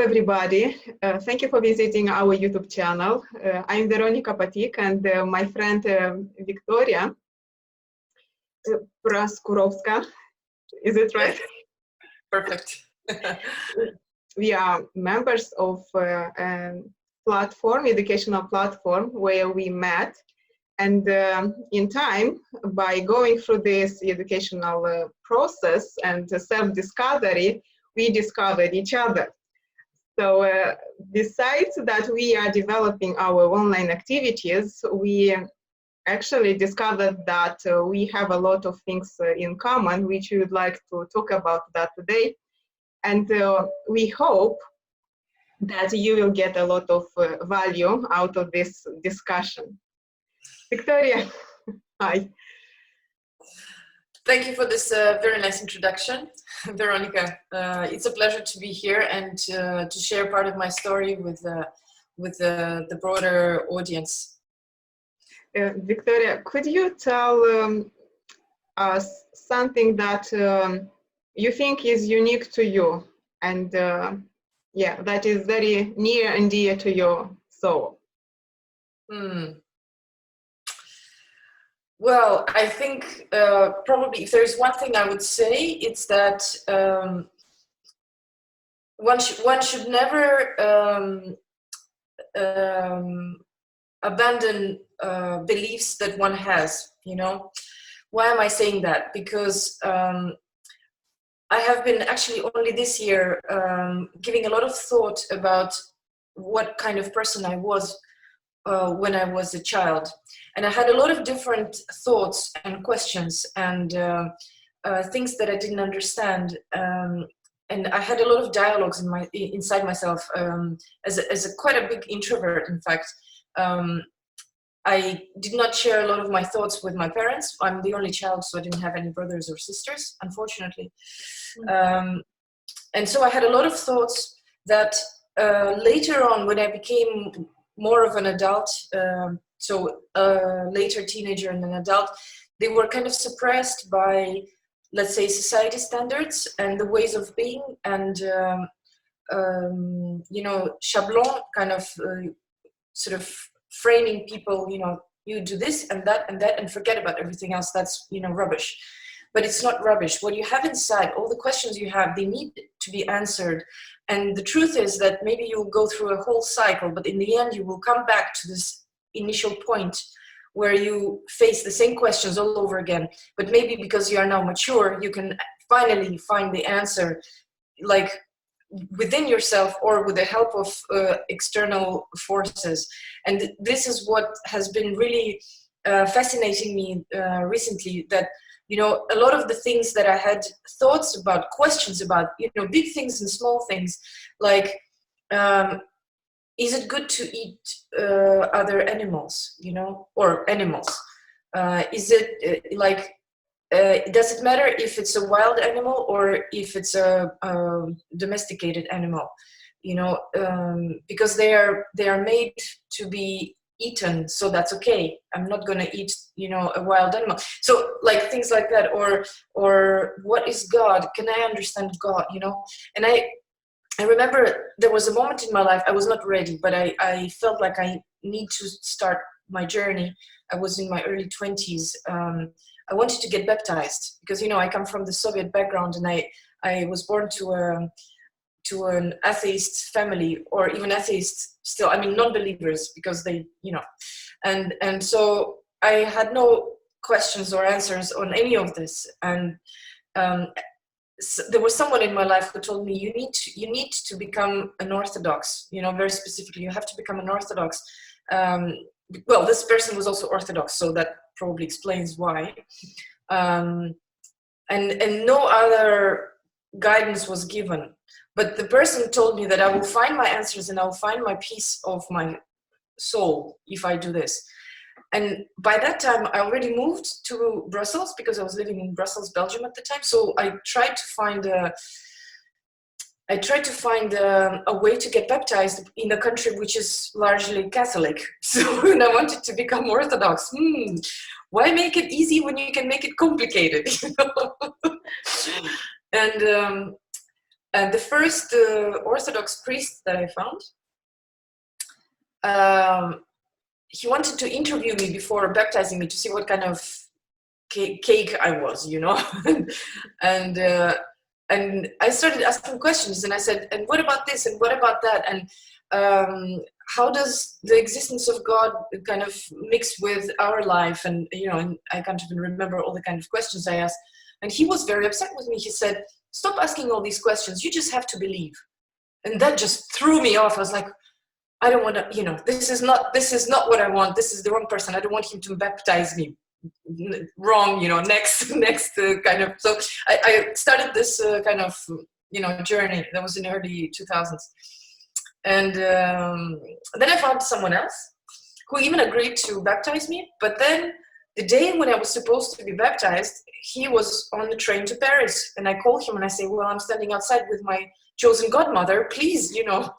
everybody. Thank you for visiting our YouTube channel. I'm Veronica Patik, and my friend Victoria Proskurovska. Is it right? Perfect. We are members of a platform, educational platform, where we met. And in time, by going through this educational process and self-discovery, we discovered each other. So besides that we are developing our online activities, we actually discovered that we have a lot of things in common, which we would like to talk about that today. And we hope that you will get a lot of value out of this discussion. Victoria, hi. Thank you for this very nice introduction, Veronica. It's a pleasure to be here and to share part of my story with the broader audience. Victoria, could you tell us something that you think is unique to you and yeah, that is very near and dear to your soul? Well, I think probably if there's one thing I would say, it's that one should never abandon beliefs that one has, you know. Why am I saying that? Because I have been actually only this year giving a lot of thought about what kind of person I was when I was a child. And I had a lot of different thoughts and questions and things that I didn't understand. And I had a lot of dialogues inside myself as quite a big introvert, in fact. I did not share a lot of my thoughts with my parents. I'm the only child, so I didn't have any brothers or sisters, unfortunately. And so I had a lot of thoughts that later on, when I became more of an adult, so later teenager and an adult, they were kind of suppressed by, let's say, society standards and the ways of being and, you know, shablon kind of sort of framing people, you know, you do this and that and forget about everything else. That's, you know, rubbish. But it's not rubbish. What you have inside, all the questions you have, they need to be answered. And the truth is that maybe you'll go through a whole cycle, but in the end, you will come back to this initial point where you face the same questions all over again. But maybe because you are now mature, you can finally find the answer, like within yourself or with the help of external forces. And this is what has been really fascinating me recently, that, you know, a lot of the things that I had thoughts about, questions about, you know, big things and small things, like, is it good to eat other animals, you know, or animals? Is it like, does it matter if it's a wild animal or if it's a domesticated animal? You know, because they are made to be eaten, so that's okay. I'm not gonna eat, you know, a wild animal. So like things like that, or what is God? Can I understand God? You know, and I remember there was a moment in my life I was not ready, but I felt like I need to start my journey. I was in my early 20s. I wanted to get baptized because, you know, I come from the Soviet background, and I was born to an atheist family, or even atheists still, I mean, non-believers, because they, you know, and so I had no questions or answers on any of this. And so there was someone in my life who told me, you need to become an Orthodox, you know, very specifically, you have to become an Orthodox. Well, this person was also Orthodox, so that probably explains why. And no other guidance was given. But the person told me that I will find my answers and I will find my peace of my soul if I do this. And by that time, I already moved to Brussels because I was living in Brussels, Belgium at the time. So I tried to find a way to get baptized in a country which is largely Catholic. So when I wanted to become Orthodox, why make it easy when you can make it complicated? You know? the first Orthodox priest that I found, he wanted to interview me before baptizing me to see what kind of cake I was, you know. And I started asking questions, and I said, and what about this, and what about that, and how does the existence of God kind of mix with our life? And you know, and I can't even remember all the kind of questions I asked. And he was very upset with me. He said, stop asking all these questions, you just have to believe. And that just threw me off. I was like, I don't want to, you know, this is not what I want. This is the wrong person. I don't want him to baptize me wrong, you know, next kind of. So I started this kind of, you know, journey. That was in the early 2000s. And then I found someone else who even agreed to baptize me. But then the day when I was supposed to be baptized, he was on the train to Paris. And I called him and I say, well, I'm standing outside with my chosen godmother, please, you know.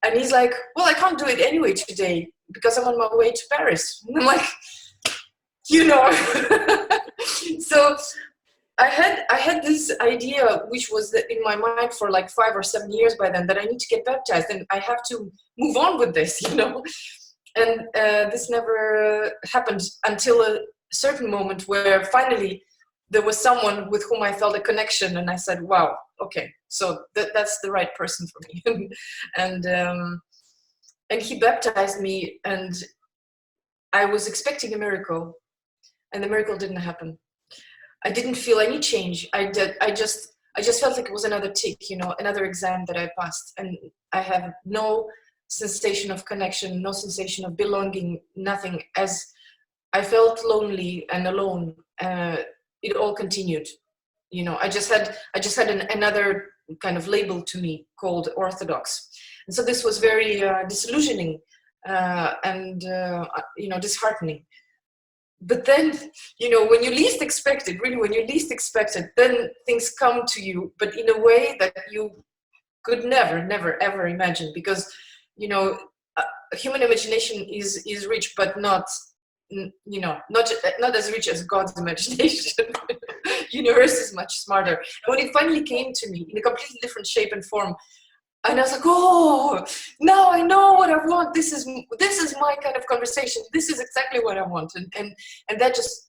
And he's like, well, I can't do it anyway today because I'm on my way to Paris. And I'm like, you know. So I had this idea, which was in my mind for like 5 or 7 years by then, that I need to get baptized and I have to move on with this, you know. And this never happened until a certain moment where finally there was someone with whom I felt a connection, and I said, wow, okay, so that's the right person for me. And he baptized me, and I was expecting a miracle, and the miracle didn't happen. I didn't feel any change. I just felt like it was another tick, you know, another exam that I passed, and I have no sensation of connection, no sensation of belonging, nothing. As I felt lonely and alone, it all continued. You know, I just had another kind of label to me called Orthodox, and so this was very disillusioning and you know, disheartening. But then, you know, when you least expect it, really, when you least expect it, then things come to you, but in a way that you could never ever imagine, because, you know, human imagination is rich, but not, you know, not as rich as God's imagination. Universe is much smarter. And when it finally came to me in a completely different shape and form, and I was like, oh, now I know what I want. This is my kind of conversation. This is exactly what I want. And that just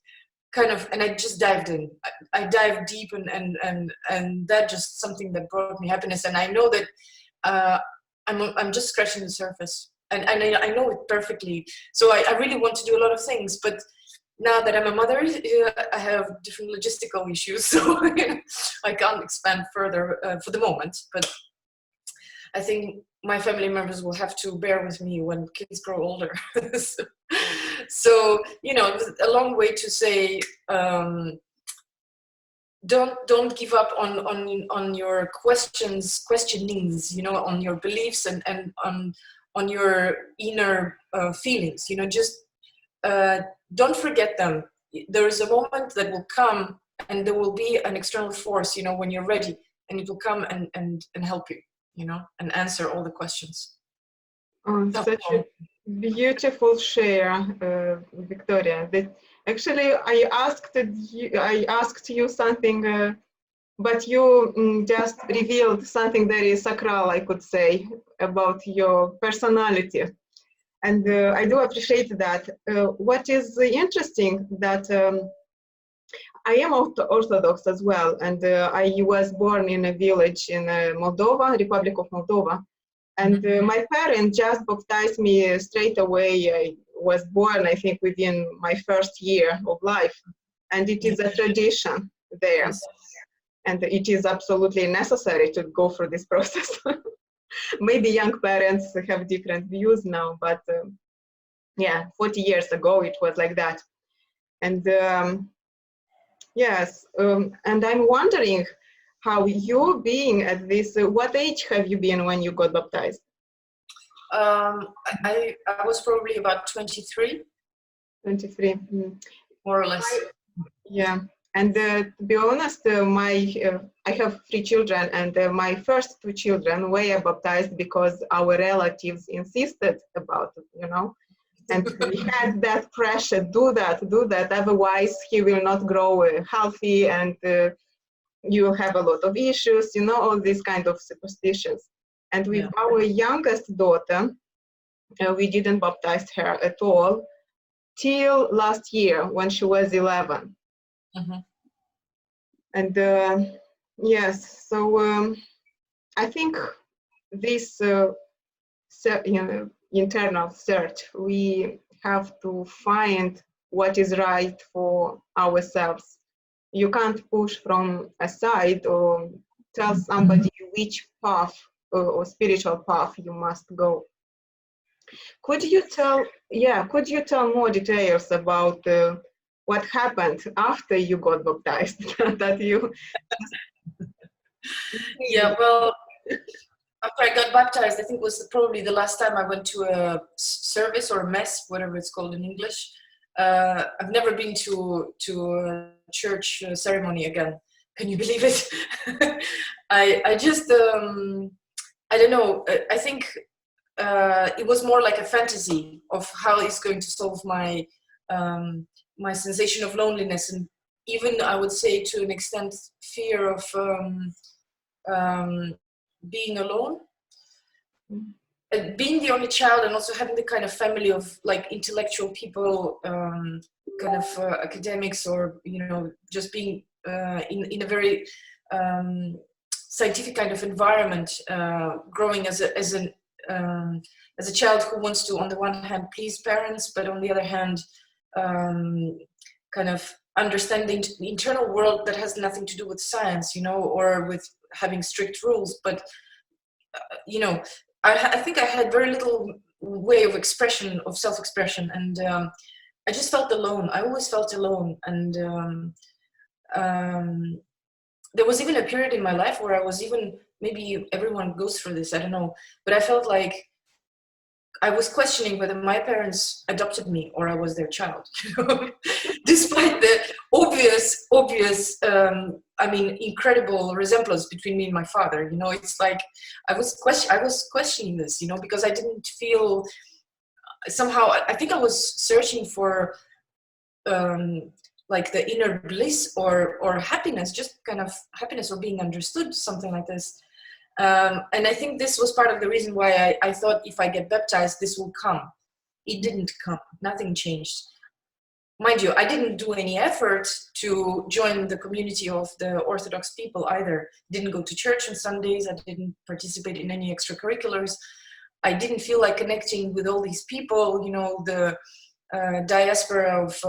kind of, and I just dived in. I dived deep, and that just something that brought me happiness. And I know that I'm just scratching the surface, and I know it perfectly. So I really want to do a lot of things, but now that I'm a mother, I have different logistical issues, so I can't expand further for the moment. But I think my family members will have to bear with me when kids grow older. So, you know, a long way to say, don't give up on your questionings, you know, on your beliefs and on your inner feelings. You know, just don't forget them. There is a moment that will come, and there will be an external force, you know, when you're ready, and it will come and help you, you know, and answer all the questions. Such a beautiful share, Victoria. That actually I asked you something, but you just revealed something very sacral, I could say, about your personality. And I do appreciate that. What is interesting that I am Orthodox as well, and I was born in a village in Moldova, Republic of Moldova. And my parents just baptized me straight away. I was born, I think, within my first year of life. And it is a tradition there. Yes. And it is absolutely necessary to go through this process. Maybe young parents have different views now, but yeah, 40 years ago, it was like that. And yes, and I'm wondering how you being at this, what age have you been when you got baptized? I was probably about 23. 23. More or less. Yeah. And to be honest, I have 3 children, and my first 2 children were baptized because our relatives insisted about it, you know. And we had that pressure, do that, otherwise he will not grow healthy, and you will have a lot of issues, you know, all these kind of superstitions. And with our youngest daughter, we didn't baptize her at all till last year when she was 11. And yes, so I think this internal search, we have to find what is right for ourselves. You can't push from aside or tell somebody which path or spiritual path you must go. Could you tell more details about what happened after you got baptized? That you Yeah, well, after I got baptized, I think it was probably the last time I went to a service or a mess, whatever it's called in English. I've never been to a church ceremony again. Can you believe it? I just, I don't know, I think it was more like a fantasy of how it's going to solve my my sensation of loneliness, and even I would say to an extent fear of being alone. Being the only child and also having the kind of family of like intellectual people, kind of academics, or just being in a very scientific kind of environment, growing as a child who wants to, on the one hand, please parents, but on the other hand, kind of understanding the internal world that has nothing to do with science, or with having strict rules, but I think I had very little way of expression, of self-expression, and I just felt alone. I always felt alone, and there was even a period in my life where I was even, maybe everyone goes through this, I don't know, but I felt like I was questioning whether my parents adopted me or I was their child, despite the obvious, incredible resemblance between me and my father. It's like I was questioning this, because I didn't feel somehow. I think I was searching for like the inner bliss or happiness, just kind of happiness or being understood, something like this. And I think this was part of the reason why I thought if I get baptized, this will come. It didn't come. Nothing changed. Mind you, I didn't do any effort to join the community of the Orthodox people either. Didn't go to church on Sundays. I didn't participate in any extracurriculars. I didn't feel like connecting with all these people, the diaspora of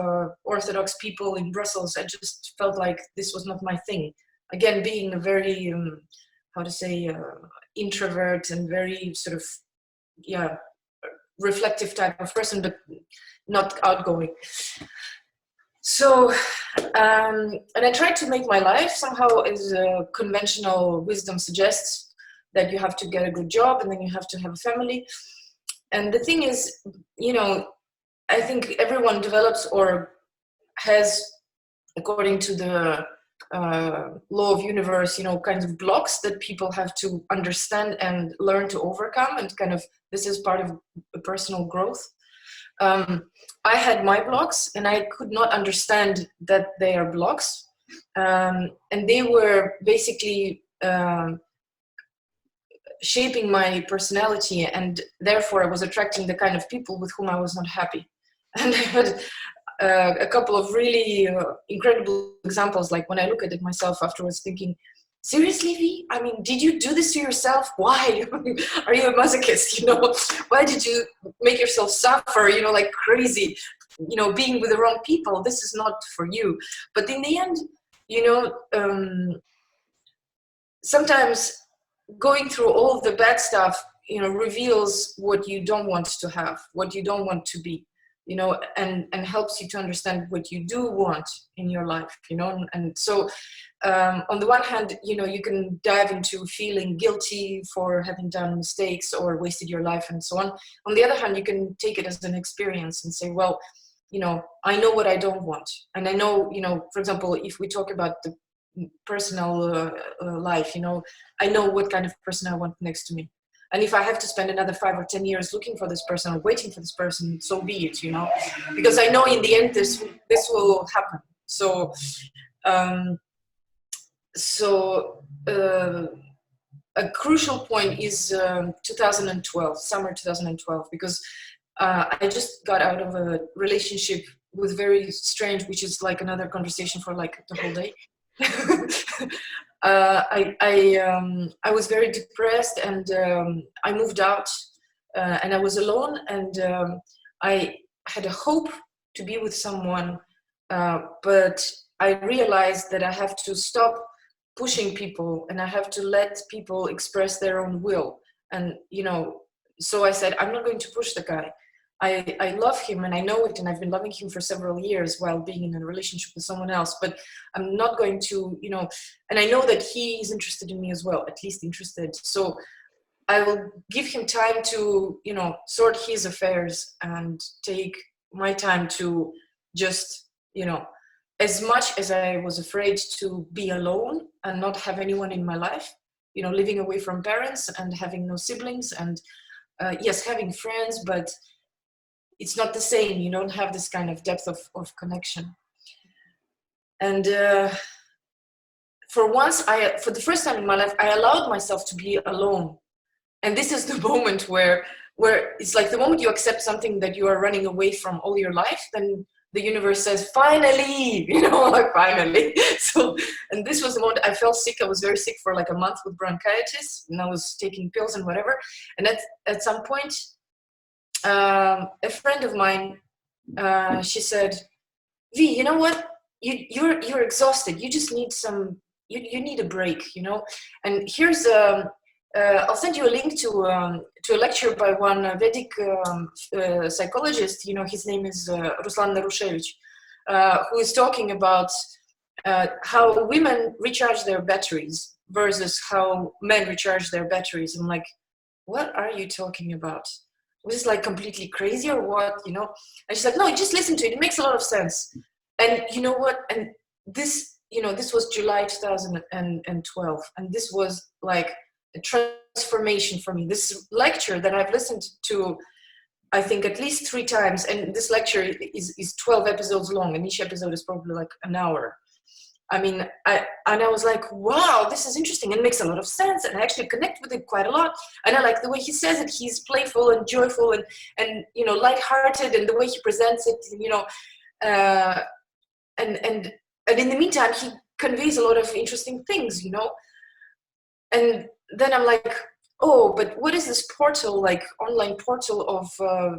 Orthodox people in Brussels. I just felt like this was not my thing. Again, being a very introvert and very sort of reflective type of person, but not outgoing. So and I tried to make my life somehow as conventional wisdom suggests, that you have to get a good job and then you have to have a family. And the thing is, I think everyone develops or has, according to the law of universe, kinds of blocks that people have to understand and learn to overcome, and kind of this is part of personal growth. I had my blocks and I could not understand that they are blocks, and they were basically shaping my personality, and therefore I was attracting the kind of people with whom I was not happy. And I had a couple of really incredible examples, like when I look at it myself afterwards thinking, seriously, V? I mean, did you do this to yourself? Why? Are you a masochist? Why did you make yourself suffer, like crazy, being with the wrong people? This is not for you. But in the end, sometimes going through all the bad stuff, reveals what you don't want to have, what you don't want to be. And helps you to understand what you do want in your life, and so on the one hand, you can dive into feeling guilty for having done mistakes or wasted your life and so on. On the other hand, you can take it as an experience and say, well, I know what I don't want, and I know, for example, if we talk about the personal life, I know what kind of person I want next to me. And if I have to spend another 5 or 10 years looking for this person or waiting for this person, so be it, because I know in the end this will happen. So So a crucial point is 2012, summer 2012, because I just got out of a relationship with very strange, which is like another conversation for like the whole day. I was very depressed, and I moved out, and I was alone, and I had a hope to be with someone, but I realized that I have to stop pushing people, and I have to let people express their own will. And so I said, I'm not going to push the guy. I love him, and I know it, and I've been loving him for several years while being in a relationship with someone else, but I'm not going to, and I know that he is interested in me as well, at least interested. So I will give him time to, sort his affairs and take my time to just, as much as I was afraid to be alone and not have anyone in my life, living away from parents and having no siblings, and yes, having friends, but it's not the same. You don't have this kind of depth of connection. And for the first time in my life, I allowed myself to be alone. And this is the moment where it's like the moment you accept something that you are running away from all your life, then the universe says, finally, like finally. So, and this was the moment I felt sick. I was very sick for like a month with bronchitis, and I was taking pills and whatever. And at some point, a friend of mine, she said, V, you know what? You're exhausted. You just need you need a break, And here's I'll send you a link to a lecture by one Vedic psychologist. His name is Ruslan Narushevich, who is talking about how women recharge their batteries versus how men recharge their batteries. I'm like, what are you talking about? Was this like completely crazy or what? And she's like, no, just listen to it. It makes a lot of sense. And you know what? And this, this was July 2012, and this was like a transformation for me. This lecture that I've listened to, I think at least 3 times, and this lecture is 12 episodes long, and each episode is probably like an hour. I mean, I was like, wow, this is interesting, and it makes a lot of sense, and I actually connect with it quite a lot, and I like the way he says it. He's playful and joyful and lighthearted, and the way he presents it, and in the meantime, he conveys a lot of interesting things, and then I'm like, oh, but what is this portal, like online portal of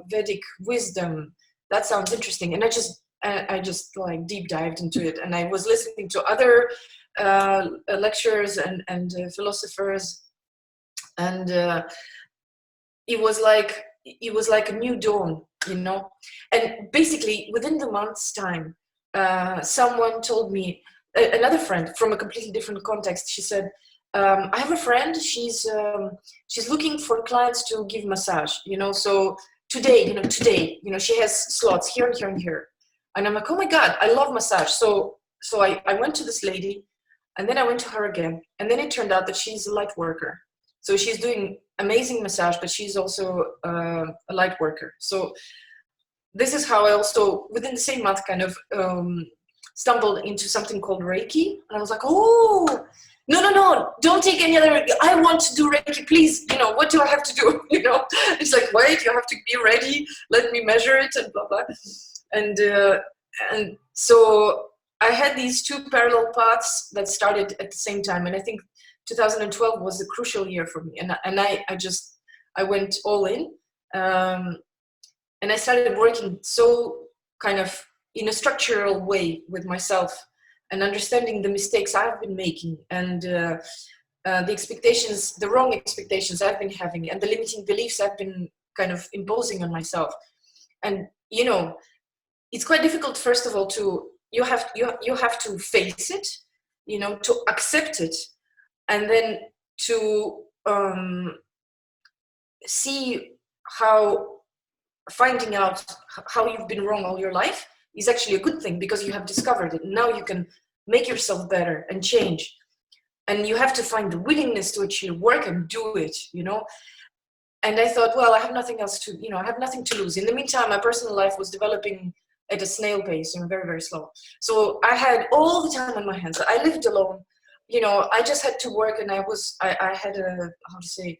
Vedic wisdom? That sounds interesting. And I just like deep dived into it, and I was listening to other lectures and philosophers, and it was like a new dawn, And basically, within the month's time, someone told me, another friend from a completely different context. She said, I have a friend. She's looking for clients to give massage. So today, she has slots here and here and here. And I'm like, oh my God, I love massage. So I went to this lady, and then I went to her again. And then it turned out that she's a light worker. So she's doing amazing massage, but she's also a light worker. So this is how I also, within the same month, kind of stumbled into something called Reiki. And I was like, oh, no, don't take any other, I want to do Reiki, please. What do I have to do? It's like, wait, you have to be ready. Let me measure it and blah, blah. And so I had these 2 parallel paths that started at the same time. And I think 2012 was a crucial year for me. And I went all in. And I started working so kind of in a structural way with myself, and understanding the mistakes I've been making, and the expectations, the wrong expectations I've been having, and the limiting beliefs I've been kind of imposing on myself. And, it's quite difficult, first of all, you have to face it, to accept it, and then to see how finding out how you've been wrong all your life is actually a good thing, because you have discovered it. Now you can make yourself better and change. And you have to find the willingness to actually work and do it, And I thought, well, I have nothing else to, I have nothing to lose. In the meantime, my personal life was developing at a snail pace, very, very slow. So I had all the time on my hands. I lived alone. I just had to work, and I had a, how to say,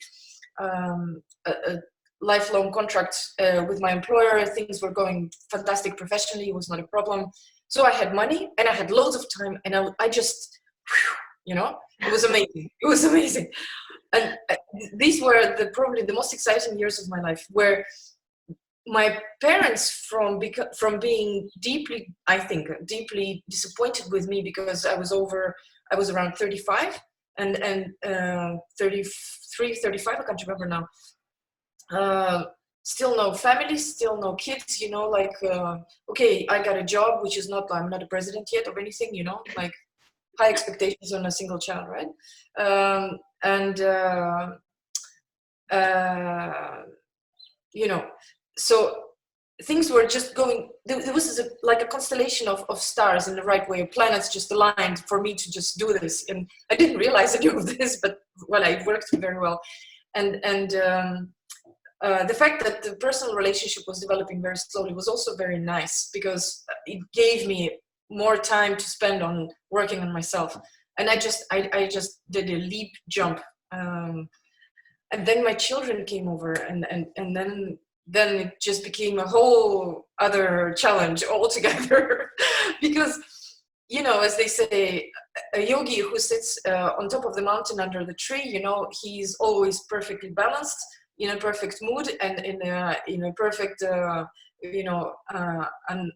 a lifelong contract with my employer. Things were going fantastic professionally. It was not a problem. So I had money and I had loads of time, and I just, it was amazing. It was amazing. And these were probably the most exciting years of my life, where my parents, from being deeply disappointed with me, because I was around 35 and 33, 35, I can't remember now. Still no family, still no kids, okay, I got a job, which is I'm not a president yet of anything, like high expectations on a single child, right? So things were just going, there was like a constellation of stars in the right way, planets just aligned for me to just do this. And I didn't realize any of this, but it worked very well. And the fact that the personal relationship was developing very slowly was also very nice, because it gave me more time to spend on working on myself. And I just did a leap jump. And then my children came over, and then it just became a whole other challenge altogether. Because, as they say, a yogi who sits on top of the mountain under the tree, he's always perfectly balanced, in a perfect mood, and in a perfect,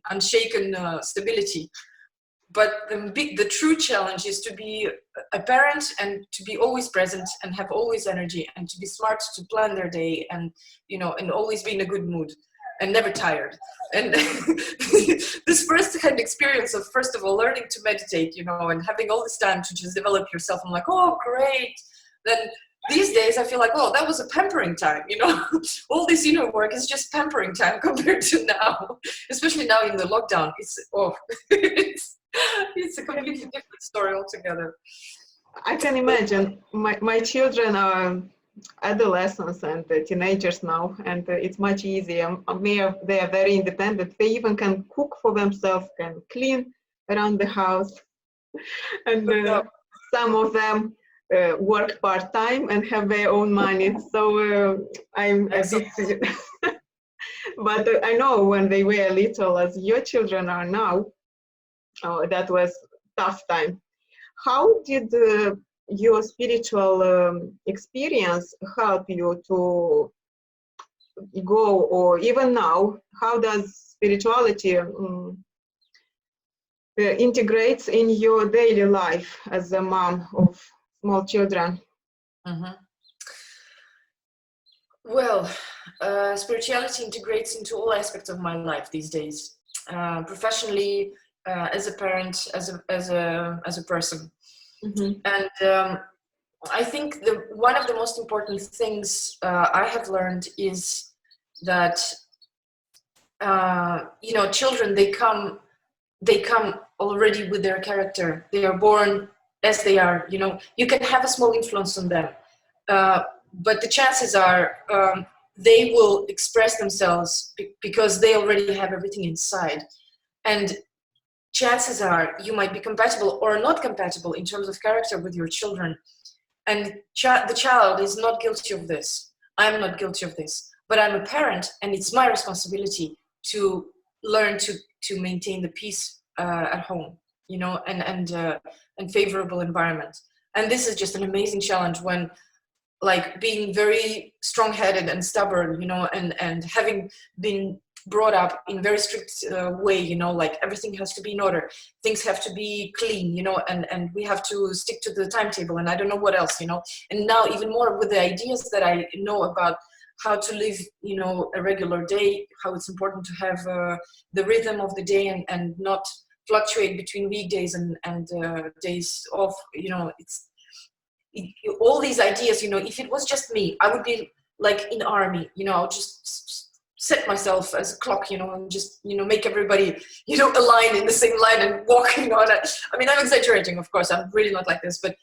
unshaken stability. But the true challenge is to be a parent, and to be always present, and have always energy, and to be smart, to plan their day, and and always be in a good mood, and never tired. And this first-hand experience of, first of all, learning to meditate, and having all this time to just develop yourself, I'm like, oh, great. Then these days I feel like, oh, that was a pampering time, all this inner work is just pampering time compared to now, especially now in the lockdown. It's a completely different story altogether. I can imagine. My children are adolescents and teenagers now, and it's much easier. They are very independent. They even can cook for themselves, can clean around the house, and some of them work part-time and have their own money. So I'm a bit, but I know when they were little, as your children are now, that was tough time. How did your spiritual experience help you to go, or even now, how does spirituality integrates in your daily life as a mom of small children? Mm-hmm. Well, spirituality integrates into all aspects of my life these days, professionally, as a parent, as a person. Mm-hmm. And I think one of the most important things I have learned is that children, they come already with their character. They are born as they are. You can have a small influence on them, but the chances are they will express themselves because they already have everything inside. And chances are you might be compatible or not compatible in terms of character with your children. And the child is not guilty of this. I'm not guilty of this. But I'm a parent, and it's my responsibility to learn to maintain the peace at home, and favorable environment. And this is just an amazing challenge when, like, being very strong-headed and stubborn, and having been brought up in very strict way, like everything has to be in order, things have to be clean, and we have to stick to the timetable, and I don't know what else, and now even more with the ideas that I know about how to live, a regular day, how it's important to have the rhythm of the day and not fluctuate between weekdays and days off, all these ideas, if it was just me, I would be like in army, I would just set myself as a clock, and just, make everybody, align in the same line and walking on it. I mean, I'm exaggerating, of course, I'm really not like this, but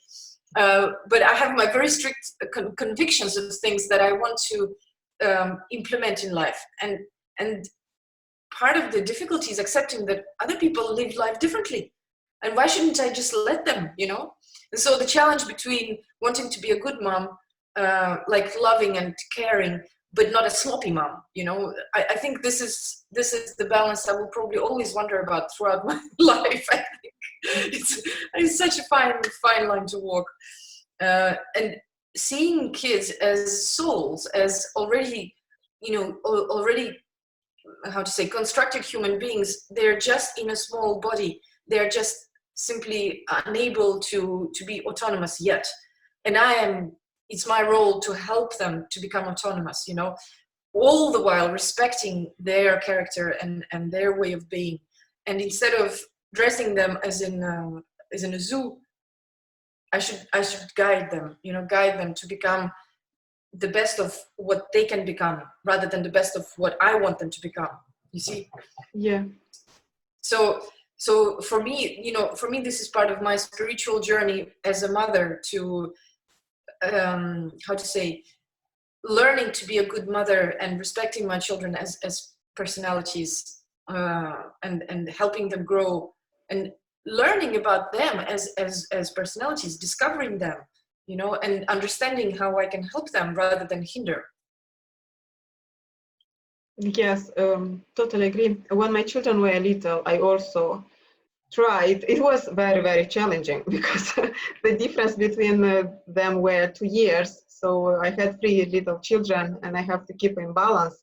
I have my very strict convictions of things that I want to implement in life. And part of the difficulty is accepting that other people live life differently. And why shouldn't I just let them, you know? And so the challenge between wanting to be a good mom, like loving and caring, but not a sloppy mom, you know, I think this is the balance I will probably always wonder about throughout my life. I think it's such a fine line to walk. And seeing kids as souls, as already, you know, already, how to say, constructed human beings. They're just in a small body. They're just simply unable to be autonomous yet. And it's my role to help them to become autonomous, you know, all the while respecting their character and their way of being. And instead of dressing them as in a zoo, I should guide them, you know, guide them to become the best of what they can become rather than the best of what I want them to become. You see? Yeah. So for me, you know, this is part of my spiritual journey as a mother to, how to say, learning to be a good mother and respecting my children as personalities, and helping them grow and learning about them as personalities, discovering them, you know, and understanding how I can help them rather than hinder. Yes, totally agree. When my children were little, I also tried. It was very, very challenging because the difference between them were 2 years. So I had 3 little children and I have to keep in balance.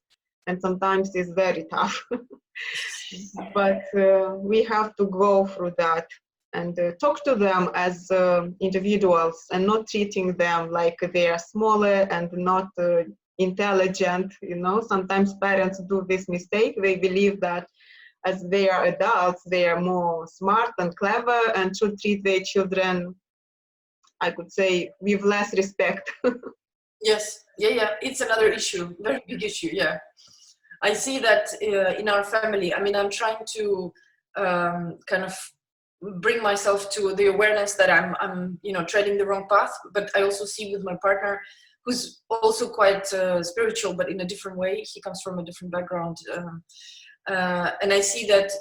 And sometimes it's very tough. But we have to go through that and talk to them as individuals and not treating them like they are smaller and not intelligent. You know, sometimes parents do this mistake. They believe that as they are adults, they are more smart and clever and should treat their children, I could say, with less respect. Yes, yeah, it's another issue, very big issue, yeah. I see that in our family. I mean, I'm trying to kind of bring myself to the awareness that I'm, you know, treading the wrong path. But I also see with my partner, who's also quite spiritual, but in a different way. He comes from a different background, and I see that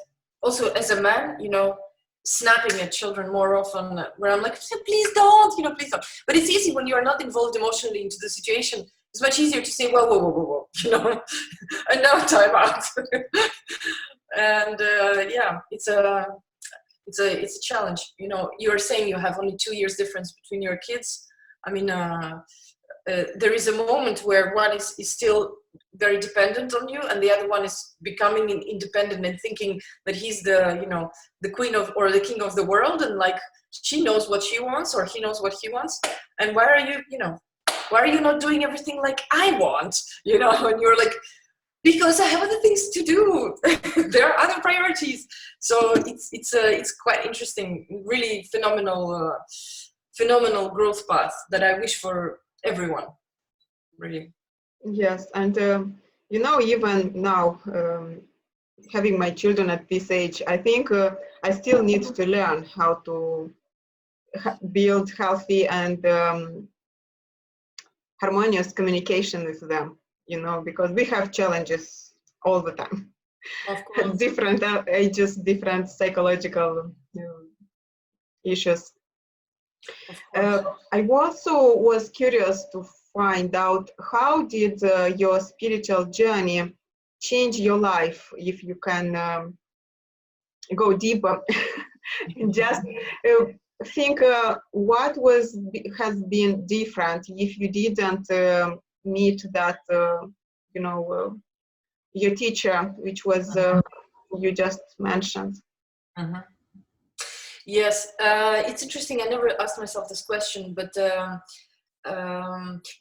also as a man, you know, snapping at children more often. Where I'm like, please don't, you know, please don't. But it's easy when you are not involved emotionally into the situation. It's much easier to say, whoa, you know, and now time out. And yeah, it's a challenge. You know, you're saying you have only 2 years difference between your kids. I mean, there is a moment where one is still very dependent on you, and the other one is becoming independent and thinking that he's the, you know, the queen of or the king of the world, and like she knows what she wants or he knows what he wants. And why are you, you know, why are you not doing everything like I want, you know? And you're like, because I have other things to do. There are other priorities. So it's quite interesting, really phenomenal growth path that I wish for everyone, really. Yes, and you know, even now, having my children at this age, I think I still need to learn how to build healthy and harmonious communication with them, you know, because we have challenges all the time. Of course. Different ages, different psychological issues. I also was curious to find out, how did your spiritual journey change your life, if you can go deeper. Just think what has been different if you didn't meet that you know your teacher, which was you just mentioned. Mm-hmm. Yes, it's interesting. I never asked myself this question, but you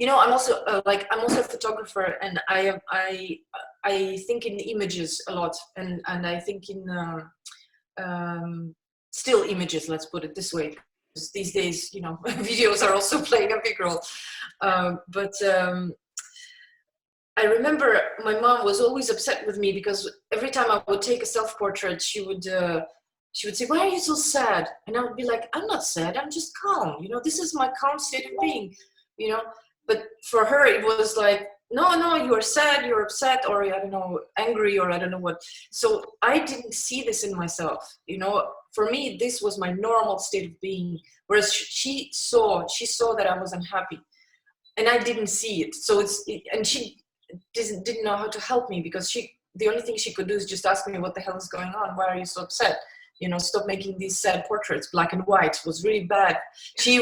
know, I'm also I'm also a photographer, and I think in images a lot, and I think in still images. Let's put it this way, because these days, you know, videos are also playing a big role. But I remember my mom was always upset with me because every time I would take a self-portrait, she would say, "Why are you so sad?" And I would be like, "I'm not sad. I'm just calm. You know, this is my calm state of being." You know, but for her, it was like, no, you are sad, you're upset, or I don't know, angry, or I don't know what. So I didn't see this in myself, you know. For me, this was my normal state of being, whereas she saw that I was unhappy, and I didn't see it. So and she didn't know how to help me, because the only thing she could do is just ask me, what the hell is going on? Why are you so upset? You know, stop making these sad portraits. Black and white was really bad. She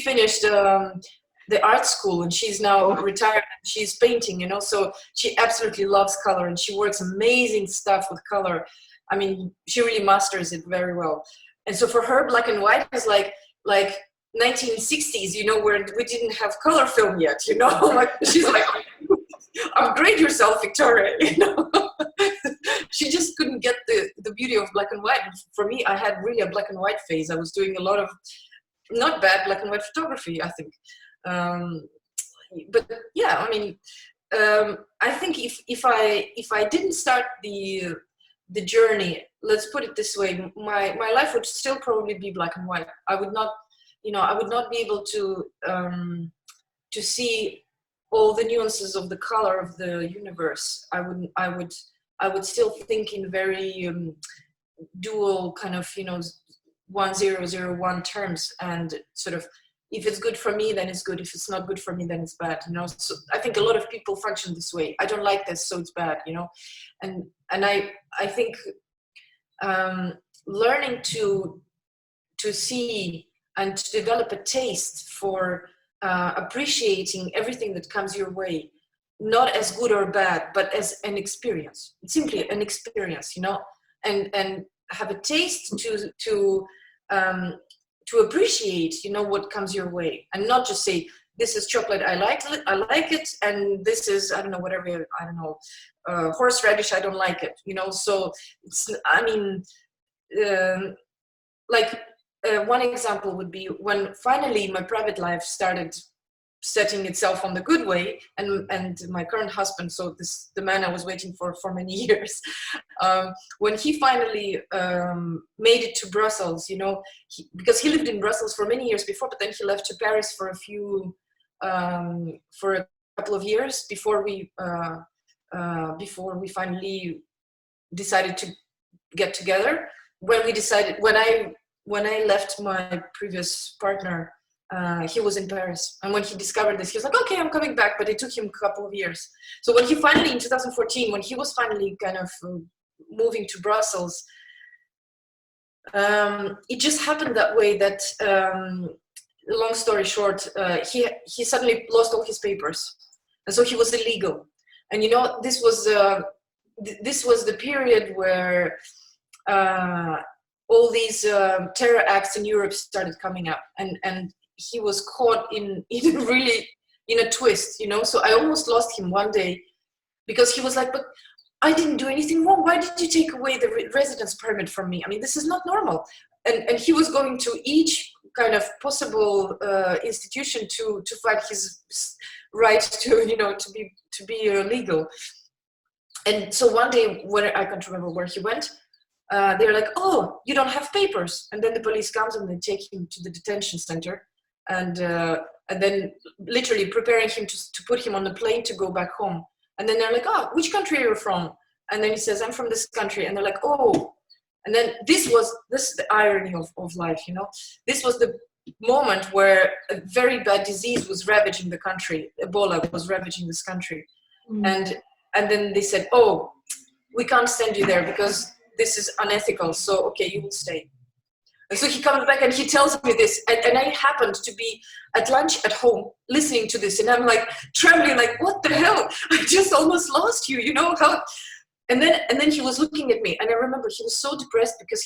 finished the art school, and she's now retired. She's painting, you know, so she absolutely loves color, and she works amazing stuff with color. I mean, she really masters it very well. And so for her, black and white is like 1960s, you know, where we didn't have color film yet, you know. Like, she's like, upgrade yourself, Victoria, you know. She just couldn't get the beauty of black and white. For me, I had really a black and white phase. I was doing a lot of not bad black and white photography, I think. But yeah, I mean, I think if I didn't start the journey, let's put it this way, my life would still probably be black and white. I would not, you know, I would not be able to see all the nuances of the color of the universe. I would still think in very dual kind of, you know, 1001 terms, and sort of, if it's good for me, then it's good. If it's not good for me, then it's bad, you know. So I think a lot of people function this way. I don't like this, so it's bad, you know. And I think learning to see and to develop a taste for appreciating everything that comes your way, not as good or bad, but as an experience, simply an experience, you know, and have a taste to appreciate, you know, what comes your way, and not just say, this is chocolate, I like it, and this is, I don't know, whatever, I don't know, horseradish, I don't like it, you know. So it's, I mean, one example would be when finally my private life started setting itself on the good way, and my current husband, so the man I was waiting for many years, when he finally made it to Brussels, you know, because he lived in Brussels for many years before, but then he left to Paris for a couple of years before we finally decided to get together. When I left my previous partner, he was in Paris, and when he discovered this, he was like, okay, I'm coming back, but it took him a couple of years. So when he finally, in 2014, when he was finally kind of moving to Brussels, it just happened that way that, long story short, he suddenly lost all his papers, and so he was illegal. And you know, this was the period where all these terror acts in Europe started coming up, and he was caught in really in a twist, you know. So I almost lost him one day, because he was like, but I didn't do anything wrong. Why did you take away the residence permit from me? I mean, this is not normal. And he was going to each kind of possible institution to fight his right to, you know, to be legal. And so one day, when I can't remember where he went, they're like, oh, you don't have papers. And then the police comes and they take him to the detention center, and then literally preparing him to put him on the plane to go back home. And then they're like, oh, which country are you from? And then he says, I'm from this country. And they're like, oh. And then this is the irony of life, you know. This was the moment where a very bad disease was ravaging the country. Ebola was ravaging this country. And then they said, oh, we can't send you there because this is unethical. So, okay, you will stay. And so he comes back and he tells me this. And I happened to be at lunch at home listening to this. And I'm like trembling, like, what the hell? I just almost lost you, you know? How? And then he was looking at me. And I remember he was so depressed because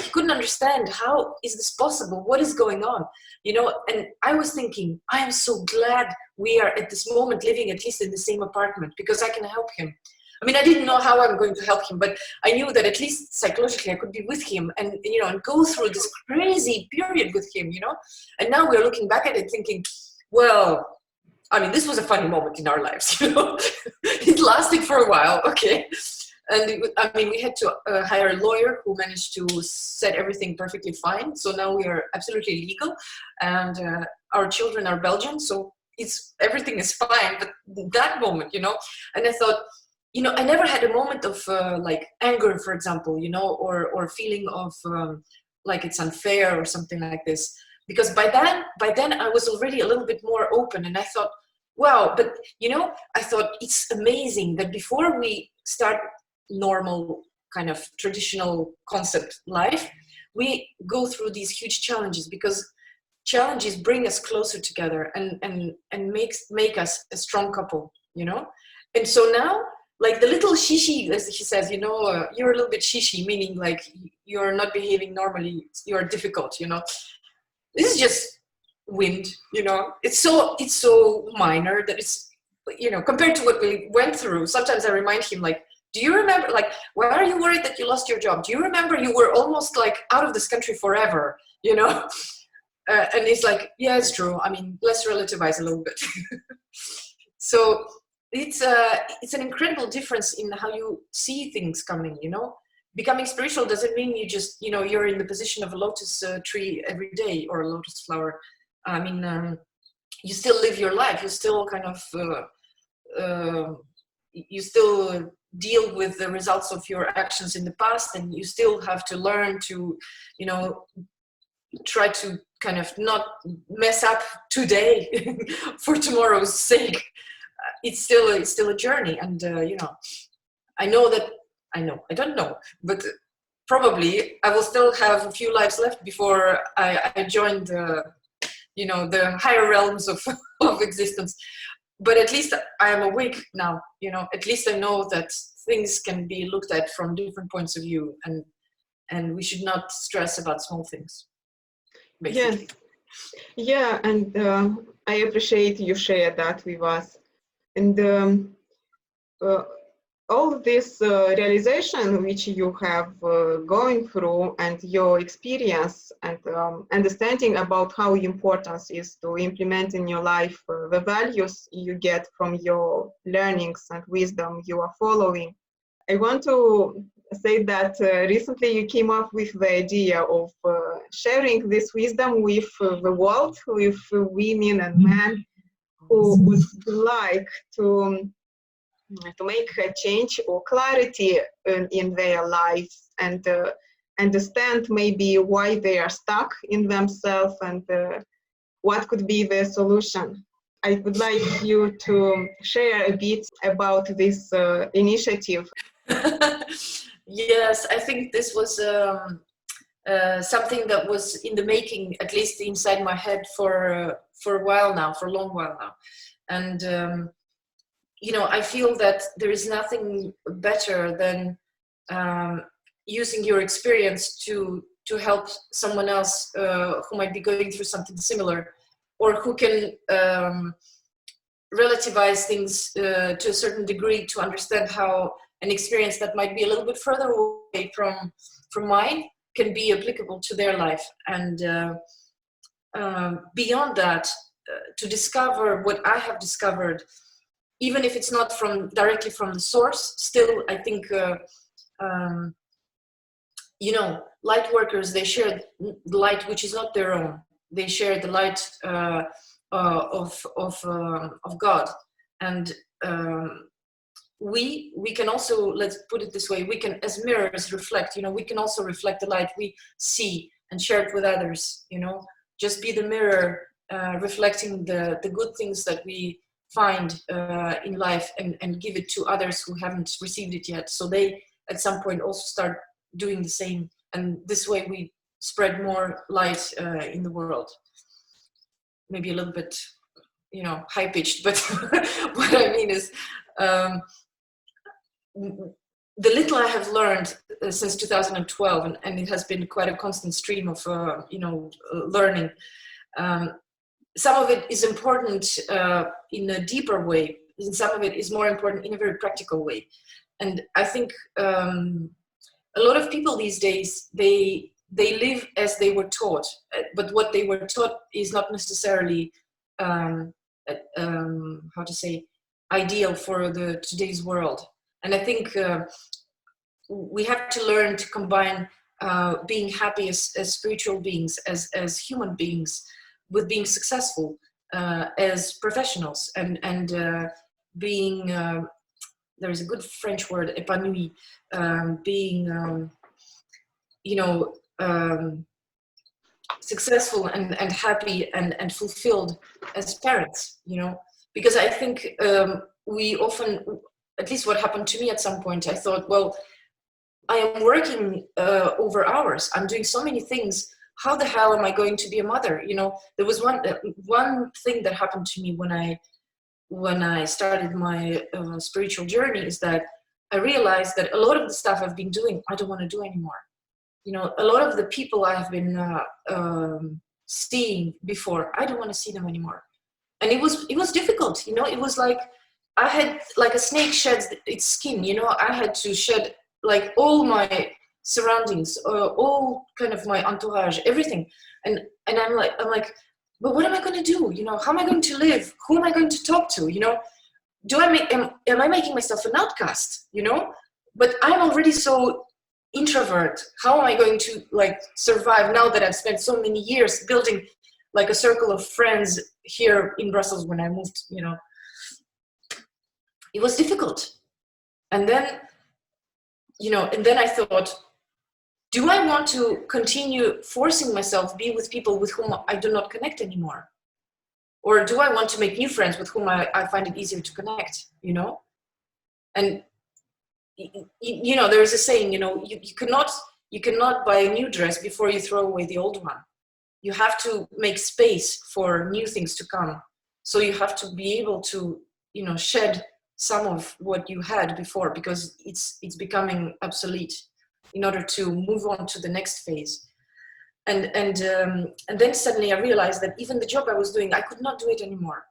he couldn't understand, how is this possible? What is going on? You know, and I was thinking, I am so glad we are at this moment living at least in the same apartment, because I can help him. I mean, I didn't know how I'm going to help him, but I knew that at least psychologically I could be with him and, you know, and go through this crazy period with him, you know. And now we're looking back at it thinking, well, I mean, this was a funny moment in our lives, you know. It lasted for a while, okay. And I mean, we had to hire a lawyer who managed to set everything perfectly fine. So now we are absolutely legal, and our children are Belgian, so everything is fine. But that moment, and I thought, I never had a moment of like anger, for example, or feeling of like it's unfair or something like this. Because by then I was already a little bit more open, and I thought, wow, but I thought it's amazing that before we start normal kind of traditional concept life, we go through these huge challenges, because challenges bring us closer together and make us a strong couple, And so now, like the little shishi, as he says, you're a little bit shishi, meaning like you're not behaving normally, you're difficult, This is just wind, It's so minor that it's, compared to what we went through. Sometimes I remind him, like, do you remember, like, why are you worried that you lost your job? Do you remember you were almost like out of this country forever, and he's like, yeah, it's true. I mean, let's relativize a little bit. So it's an incredible difference in how you see things coming, Becoming spiritual doesn't mean you just, you're in the position of a lotus tree every day, or a lotus flower. I mean, you still live your life. You still kind of, you still deal with the results of your actions in the past, and you still have to learn to, try to kind of not mess up today for tomorrow's sake. It's still a journey, and I don't know, but probably I will still have a few lives left before I join the higher realms of existence. But at least I am awake now, at least I know that things can be looked at from different points of view, and we should not stress about small things, basically. Yes. Yeah, and I appreciate you share that with us. And uh, all this realization which you have going through, and your experience and understanding about how important is to implement in your life the values you get from your learnings and wisdom you are following. I want to say that recently you came up with the idea of sharing this wisdom with the world, with women and men who would like to make a change or clarity in their lives, and understand maybe why they are stuck in themselves, and what could be the solution. I would like you to share a bit about this initiative. Yes, I think this was something that was in the making, at least inside my head, for a while now, for a long while now. And I feel that there is nothing better than using your experience to help someone else who might be going through something similar, or who can relativize things to a certain degree, to understand how an experience that might be a little bit further away from mine can be applicable to their life. And beyond that, to discover what I have discovered, even if it's not directly from the source, still I think light workers, they share the light which is not their own. They share the light of God, and we can also, let's put it this way, we can, as mirrors, reflect. We can also reflect the light we see and share it with others. Just be the mirror, reflecting the good things that we find in life, and give it to others who haven't received it yet, so they at some point also start doing the same. And this way we spread more light in the world. Maybe a little bit high-pitched, but what I mean is the little I have learned since 2012, and it has been quite a constant stream of learning. Some of it is important in a deeper way, and some of it is more important in a very practical way. And I think a lot of people these days, they live as they were taught, but what they were taught is not necessarily ideal for today's world. And I think we have to learn to combine being happy as spiritual beings, as human beings, with being successful. as professionals, and being there is a good French word, épanoui, being successful and happy and fulfilled as parents, because I think we often, at least what happened to me at some point, I thought, well, I am working over hours, I'm doing so many things, how the hell am I going to be a mother? There was one thing that happened to me when I started my spiritual journey, is that I realized that a lot of the stuff I've been doing, I don't want to do anymore. A lot of the people I have been seeing before, I don't want to see them anymore. And it was difficult, it was like I had, like a snake sheds its skin, I had to shed like all my surroundings, all kind of my entourage, everything. And I'm like, but what am I going to do? How am I going to live? Who am I going to talk to? Am I making myself an outcast? But I'm already so introvert. How am I going to survive now that I've spent so many years building like a circle of friends here in Brussels when I moved? It was difficult. And then I thought, do I want to continue forcing myself be with people with whom I do not connect anymore? Or do I want to make new friends with whom I find it easier to connect, And, there is a saying, you cannot buy a new dress before you throw away the old one. You have to make space for new things to come. So you have to be able to, shed some of what you had before, because it's becoming obsolete in order to move on to the next phase. And then suddenly I realized that even the job I was doing, I could not do it anymore.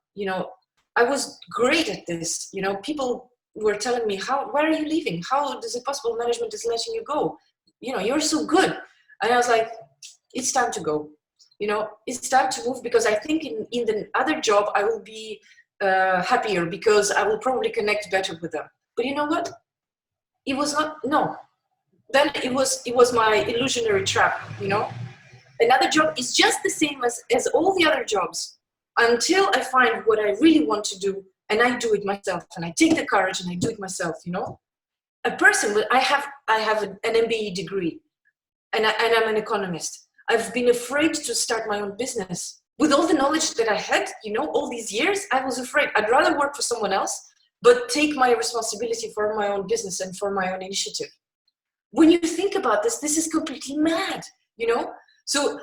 I was great at this. People were telling me, why are you leaving? How is it possible management is letting you go? You're so good. And I was like, it's time to go. It's time to move, because I think in the other job I will be happier, because I will probably connect better with them. But you know what? It was not, no. Then it was my illusionary trap, Another job is just the same as all the other jobs, until I find what I really want to do, and I do it myself, and I take the courage and I do it myself, A person, I have an MBA degree, and I'm an economist. I've been afraid to start my own business. With all the knowledge that I had, all these years, I was afraid. I'd rather work for someone else, but take my responsibility for my own business and for my own initiative. When you think about this is completely mad, So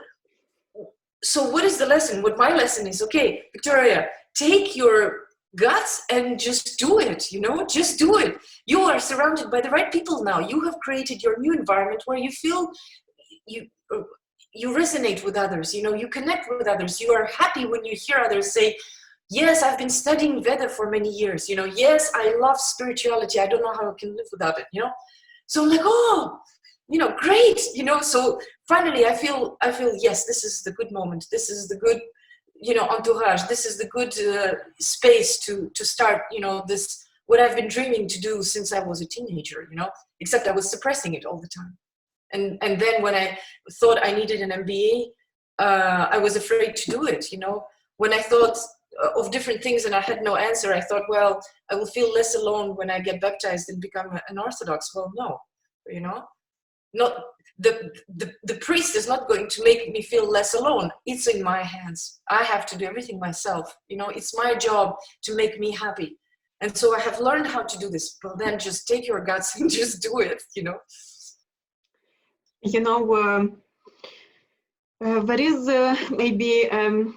what is the lesson? What my lesson is, okay, Victoria, take your guts and just do it, just do it. You are surrounded by the right people now. You have created your new environment where you feel you resonate with others, you connect with others. You are happy when you hear others say, yes, I've been studying Veda for many years, yes, I love spirituality. I don't know how I can live without it, So I'm like, oh, great, so finally I feel, yes, this is the good moment. This is the good, entourage. This is the good space to start, this, what I've been dreaming to do since I was a teenager, except I was suppressing it all the time. And then when I thought I needed an MBA, I was afraid to do it, When I thought of different things and I had no answer, I thought, well, I will feel less alone when I get baptized and become an Orthodox. Well, no, not the priest is not going to make me feel less alone. It's in my hands. I have to do everything myself. It's my job to make me happy. And so I have learned how to do this. Well, then just take your guts and just do it, There is maybe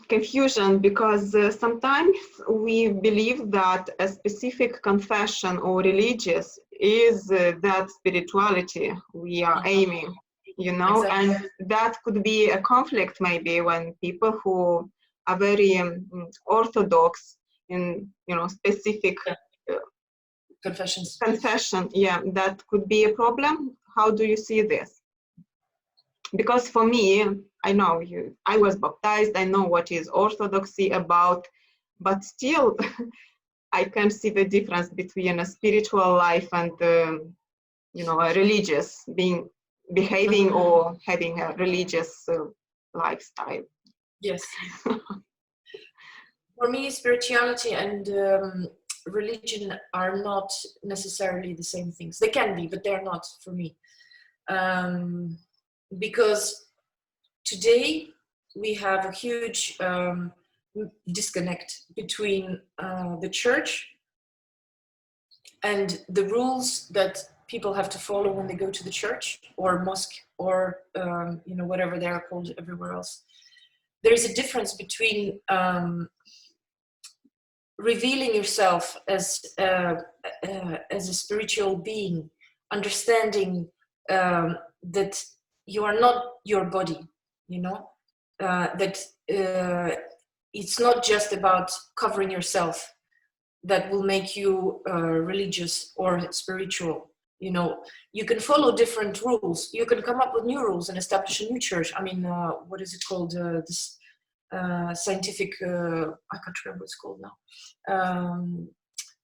confusion, because sometimes we believe that a specific confession or religious is that spirituality we are aiming, Exactly. And that could be a conflict maybe when people who are very orthodox in, specific confession, yeah, that could be a problem. How do you see this? Because for me, I know I was baptized, I know what is orthodoxy about, but still I can see the difference between a spiritual life and a religious behaving or having a religious lifestyle. Yes. For me, spirituality and religion are not necessarily the same things. They can be, but they're not for me. Because today we have a huge disconnect between the church and the rules that people have to follow when they go to the church or mosque or whatever they are called everywhere else. There is a difference between revealing yourself as a spiritual being, understanding that you are not your body, that it's not just about covering yourself that will make you religious or spiritual. You can follow different rules. You can come up with new rules and establish a new church. I mean, what is it called? This scientific, I can't remember what it's called now.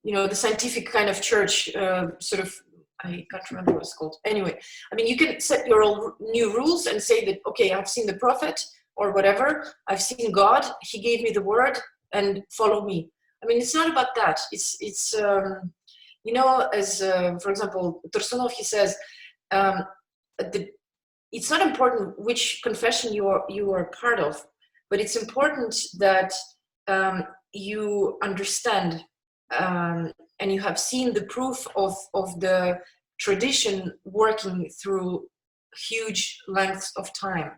The scientific kind of church, sort of, I can't remember what it's called. Anyway, I mean, you can set your own new rules and say that, okay, I've seen the prophet or whatever. I've seen God. He gave me the word and follow me. I mean, it's not about that. It's as, for example, Tursunov, he says, it's not important which confession you are part of, but it's important that you understand and you have seen the proof of the tradition working through huge lengths of time.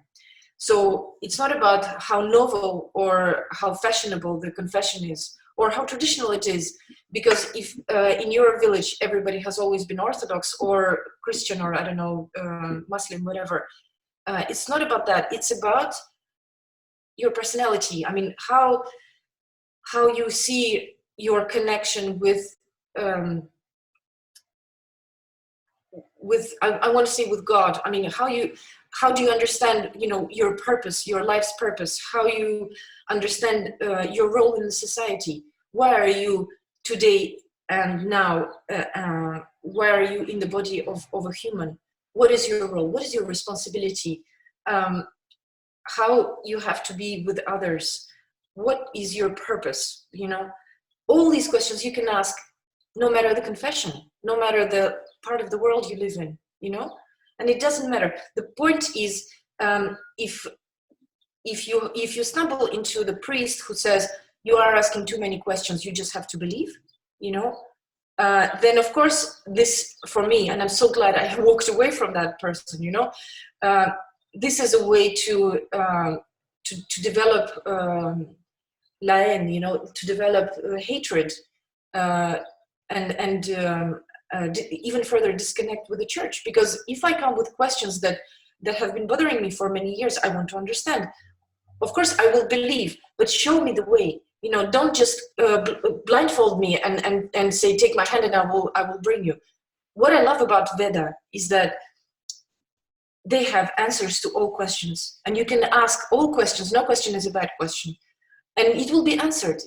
So it's not about how novel or how fashionable the confession is, or how traditional it is, because if in your village everybody has always been Orthodox or Christian or I don't know, Muslim, whatever, it's not about that. It's about your personality. I mean, how you see your connection with I want to say with God. I mean, how do you understand, your purpose, your life's purpose, how you understand your role in the society. Why are you today and now, why are you in the body of a human? What is your role? What is your responsibility? How you have to be with others? What is your purpose? All these questions you can ask, no matter the confession, no matter the part of the world you live in, and it doesn't matter. The point is, if you stumble into the priest who says you are asking too many questions, you just have to believe, then of course this, for me, and I'm so glad I walked away from that person, this is a way to develop la haine, to develop hatred, and even further disconnect with the church. Because if I come with questions that have been bothering me for many years, I want to understand. Of course, I will believe, but show me the way. Don't just blindfold me and say, take my hand and I will bring you. What I love about Veda is that they have answers to all questions, and you can ask all questions. No question is a bad question, and it will be answered.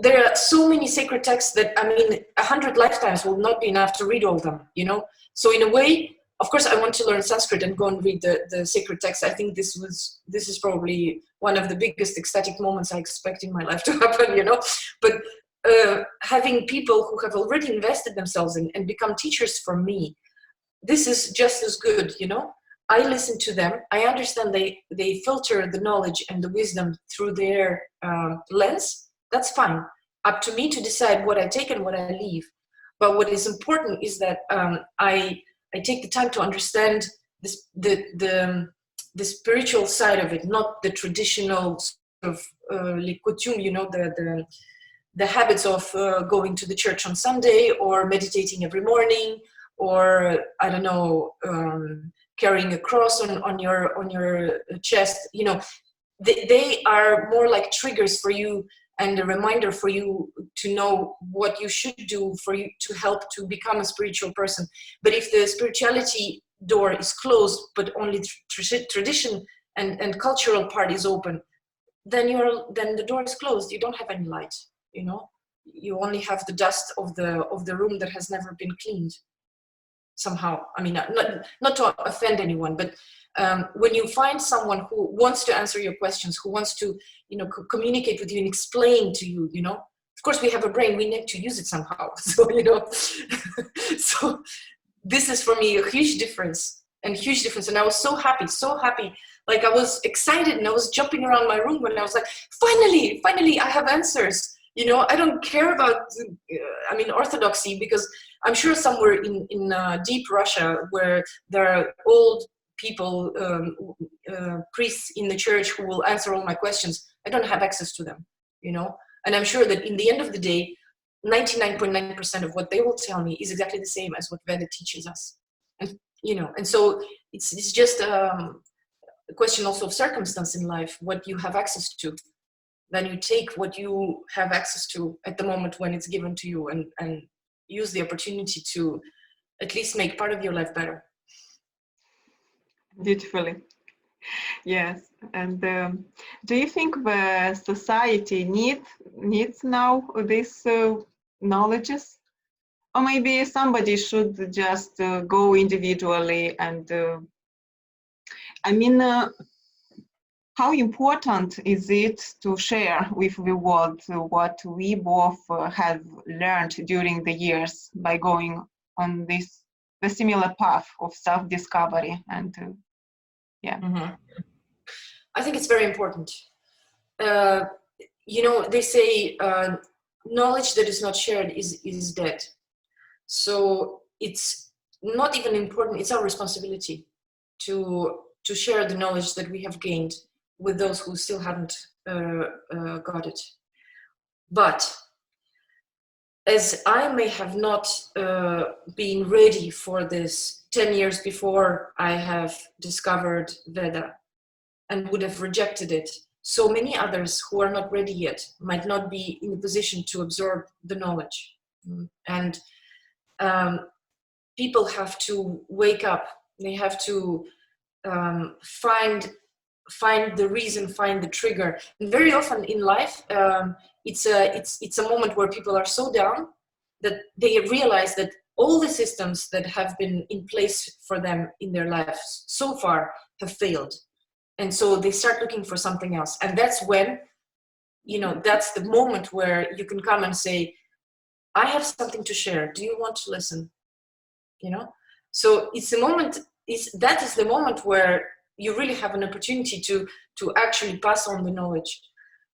There are so many sacred texts that, 100 lifetimes will not be enough to read all of them, So in a way, of course, I want to learn Sanskrit and go and read the sacred texts. I think this is probably one of the biggest ecstatic moments I expect in my life to happen, But having people who have already invested themselves in and become teachers for me, this is just as good, I listen to them. I understand they filter the knowledge and the wisdom through their lens. That's fine. Up to me to decide what I take and what I leave. But what is important is that I take the time to understand the spiritual side of it, not the traditional sort of les coutumes, the habits of going to the church on Sunday or meditating every morning, or I don't know, carrying a cross on your chest. They are more like triggers for you and a reminder for you to know what you should do for you to help to become a spiritual person. But if the spirituality door is closed, but only tradition and cultural part is open, then the door is closed. You don't have any light. You only have the dust of the room that has never been cleaned. somehow. I mean, not to offend anyone, but when you find someone who wants to answer your questions, who wants to, communicate with you and explain to you, of course we have a brain, we need to use it somehow. So, so this is for me a huge difference. And I was so happy. Like I was excited and I was jumping around my room when I was like, finally, I have answers. I don't care about, orthodoxy, because I'm sure somewhere in deep Russia where there are old people, priests in the church who will answer all my questions, I don't have access to them, And I'm sure that in the end of the day, 99.9% of what they will tell me is exactly the same as what Veda teaches us. And so it's just a question also of circumstance in life, what you have access to. Then you take what you have access to at the moment when it's given to you, and use the opportunity to at least make part of your life better. Beautifully. Yes. And do you think the society needs now these knowledges? Or maybe somebody should just go individually and how important is it to share with the world what we both have learned during the years by going on the similar path of self-discovery? And Mm-hmm. I think it's very important. They say knowledge that is not shared is dead. So it's not even important, it's our responsibility to share the knowledge that we have gained with those who still haven't got it. But as I may have not been ready for this 10 years before I have discovered Veda and would have rejected it, so many others who are not ready yet might not be in a position to absorb the knowledge. And people have to wake up. They have to find the reason, find the trigger. And very often in life, it's a moment where people are so down that they realize that all the systems that have been in place for them in their lives so far have failed. And so they start looking for something else. And that's when, that's the moment where you can come and say, I have something to share. Do you want to listen? So it's the moment, that is the moment where you really have an opportunity to actually pass on the knowledge.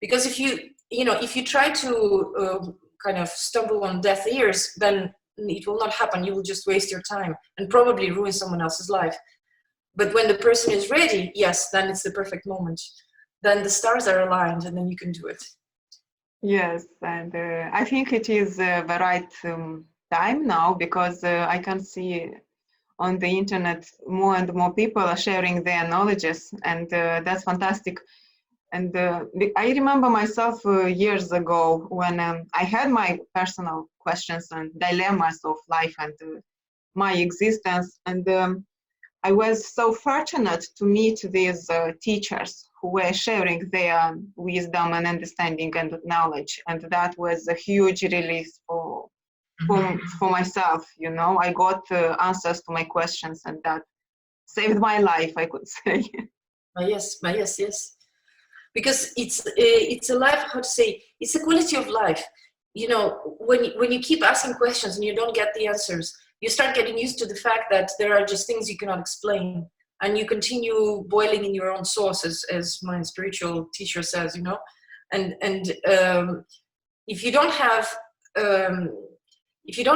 Because if you try to kind of stumble on deaf ears, then it will not happen. You will just waste your time and probably ruin someone else's life. But when the person is ready, yes, then it's the perfect moment. Then the stars are aligned and then you can do it. Yes, and I think it is the right time now, because I can see on the internet more and more people are sharing their knowledges, and that's fantastic. And I remember myself years ago when I had my personal questions and dilemmas of life and my existence, and I was so fortunate to meet these teachers who were sharing their wisdom and understanding and knowledge, and that was a huge release for myself. I got answers to my questions, and that saved my life, I could say. Yes. Because it's a life, how to say, it's a quality of life. When you keep asking questions and you don't get the answers, you start getting used to the fact that there are just things you cannot explain, and you continue boiling in your own sauce, as my spiritual teacher says, and if you don't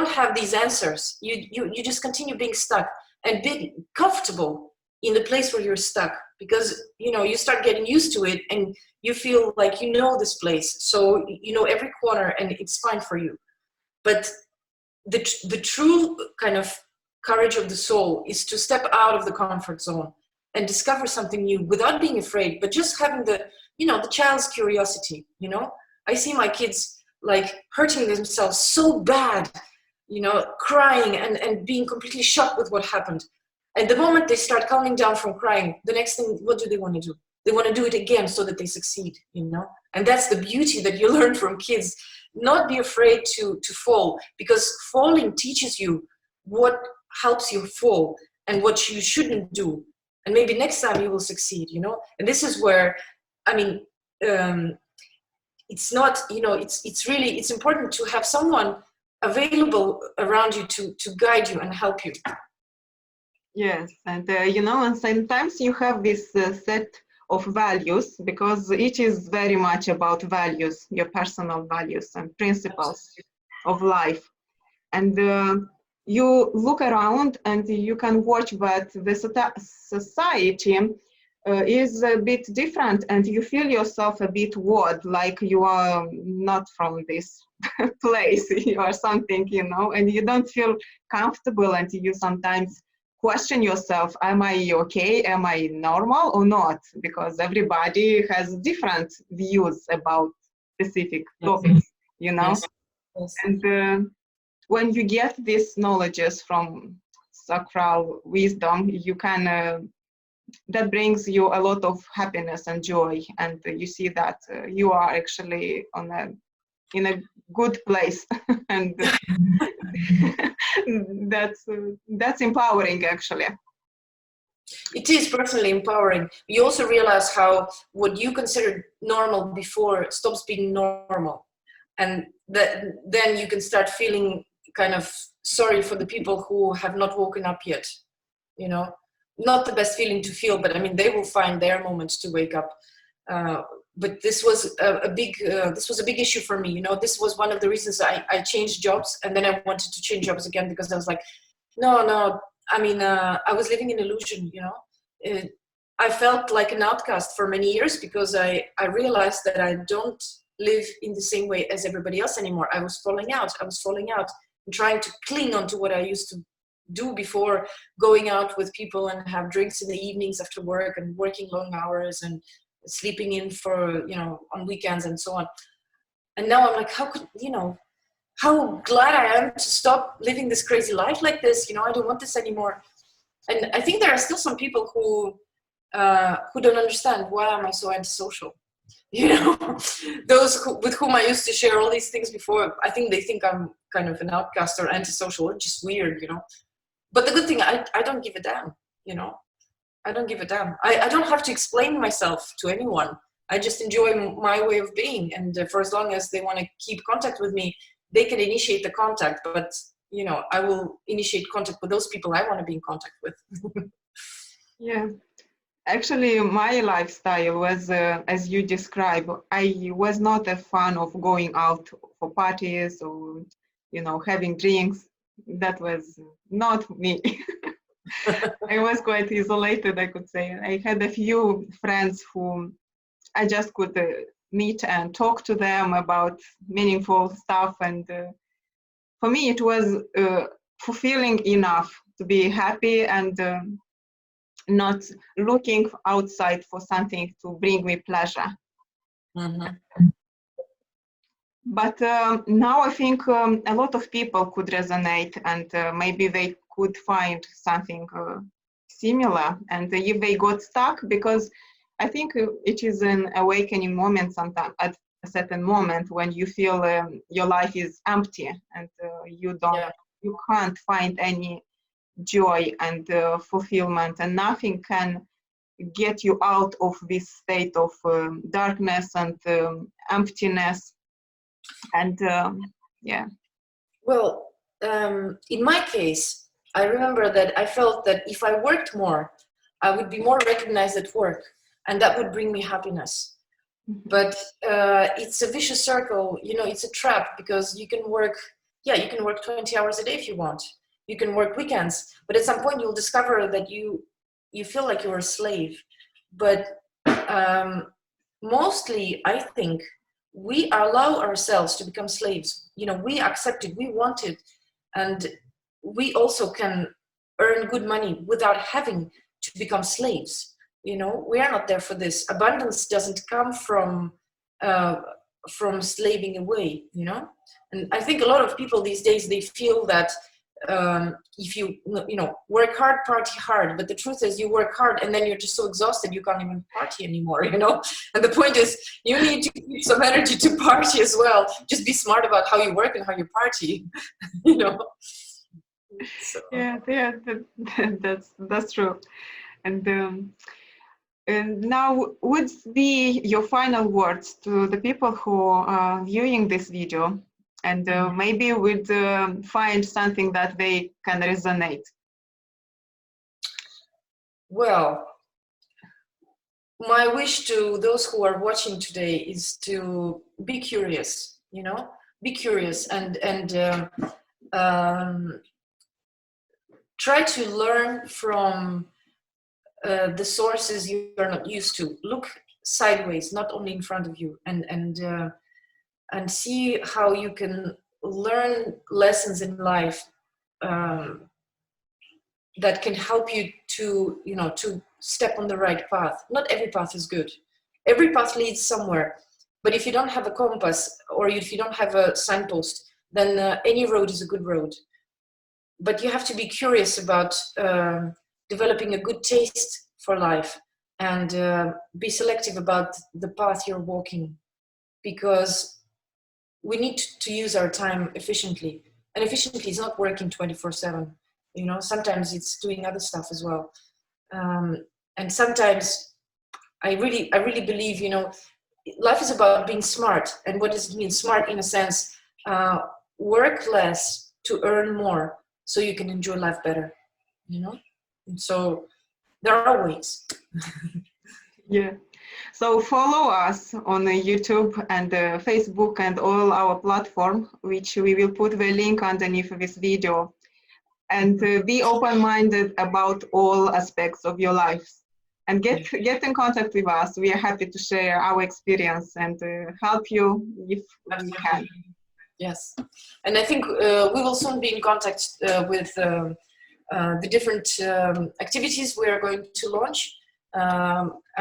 have these answers, you just continue being stuck and being comfortable in the place where you're stuck, because you start getting used to it and you feel like this place, so every corner and it's fine for you. But the true kind of courage of the soul is to step out of the comfort zone and discover something new without being afraid, but just having the child's curiosity. I see my kids like hurting themselves so bad, crying and being completely shocked with what happened. And the moment they start calming down from crying, the next thing, what do they want to do? They want to do it again so that they succeed, And that's the beauty that you learn from kids. Not be afraid to fall, because falling teaches you helps you fall and what you shouldn't do. And maybe next time you will succeed, you know? And this is where, I mean, it's not, you know, it's really, it's important to have someone available around you to guide you and help you. Yes, and you know, and sometimes you have this set of values, because it is very much about values, your personal values and principles of life. And you look around and you can watch that the society is a bit different, and you feel yourself a bit odd, like you are not from this place or something, you know, and you don't feel comfortable, and you sometimes question yourself, am I okay, am I normal or not, because everybody has different views about specific topics, you know. Yes. Yes. And when you get these knowledges from sacral wisdom, you can that brings you a lot of happiness and joy, and you see that you are actually in a good place. And that's empowering, actually. It is personally empowering. You also realize how what you considered normal before stops being normal, and then you can start feeling kind of sorry for the people who have not woken up yet, you know. Not the best feeling to feel, but I mean, they will find their moments to wake up. But this was a big issue for me. You know, this was one of the reasons I changed jobs, and then I wanted to change jobs again, because I was like, no. I mean, I was living in illusion. You know, I felt like an outcast for many years, because I realized that I don't live in the same way as everybody else anymore. I was falling out, and trying to cling on to what I used to do before, going out with people and have drinks in the evenings after work, and working long hours and sleeping in for, you know, on weekends and so on. And now I'm like, how glad I am to stop living this crazy life like this. You know, I don't want this anymore. And I think there are still some people who don't understand, why am I so antisocial? You know, those with whom I used to share all these things before, I think they think I'm kind of an outcast or antisocial, or just weird, you know. But the good thing, I don't give a damn, you know. I don't give a damn. I don't have to explain myself to anyone. I just enjoy my way of being. And for as long as they want to keep contact with me, they can initiate the contact. But, you know, I will initiate contact with those people I want to be in contact with. Yeah. Actually, my lifestyle was, as you describe, I was not a fan of going out for parties or, you know, having drinks. That was not me. I was quite isolated, I could say. I had a few friends who I just could meet and talk to them about meaningful stuff. And for me, it was fulfilling enough to be happy, and not looking outside for something to bring me pleasure. Mm-hmm. But now I think a lot of people could resonate, and maybe they could find something similar. And if they got stuck, because I think it is an awakening moment sometimes, at a certain moment, when you feel your life is empty, and you can't find any joy and fulfillment, and nothing can get you out of this state of darkness and emptiness. And yeah. Well, in my case, I remember that I felt that if I worked more, I would be more recognized at work, and that would bring me happiness. Mm-hmm. But it's a vicious circle, you know, it's a trap, because you can work 20 hours a day if you want. You can work weekends, but at some point you'll discover that you feel like you're a slave. But mostly, I think, we allow ourselves to become slaves. You know, we accept it, we want it, and we also can earn good money without having to become slaves. You know, we are not there for this. Abundance doesn't come from slaving away, you know. And I think a lot of people these days, they feel that if you work hard, party hard, but the truth is you work hard and then you're just so exhausted you can't even party anymore, you know. And the point is, you need to keep some energy to party as well. Just be smart about how you work and how you party. You know. So, Yeah, yeah, that's true. And now, would be your final words to the people who are viewing this video, and maybe would find something that they can resonate? well, my wish to those who are watching today is to be curious, be curious and try to learn from the sources you are not used to. Look sideways, not only in front of you, and see how you can learn lessons in life that can help you to, to step on the right path. Not every path is good. Every path leads somewhere. But if you don't have a compass or if you don't have a signpost, then any road is a good road. But you have to be curious about developing a good taste for life and be selective about the path you're walking, because we need to use our time efficiently. And efficiently is not working 24/7. Sometimes it's doing other stuff as well. And sometimes I really believe, life is about being smart. And what does it mean? Smart in a sense, work less to earn more so you can enjoy life better, And so there are ways. Yeah. So follow us on YouTube and Facebook and all our platform, which we will put the link underneath this video. And be open-minded about all aspects of your lives. And get in contact with us. We are happy to share our experience and help you if we can. Yes. And I think we will soon be in contact with the different activities we are going to launch.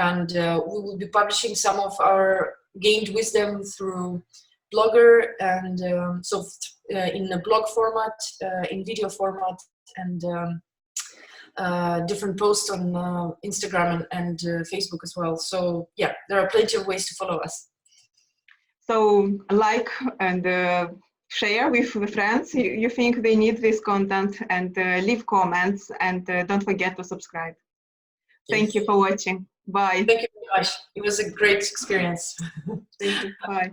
And we will be publishing some of our gained wisdom through Blogger and in a blog format, in video format, and different posts on Instagram and Facebook as well. So yeah, there are plenty of ways to follow us. So like and share with the friends you think they need this content, and leave comments, and don't forget to subscribe. Yes. Thank you for watching. Bye. Thank you very much. It was a great experience. Thank you. Bye.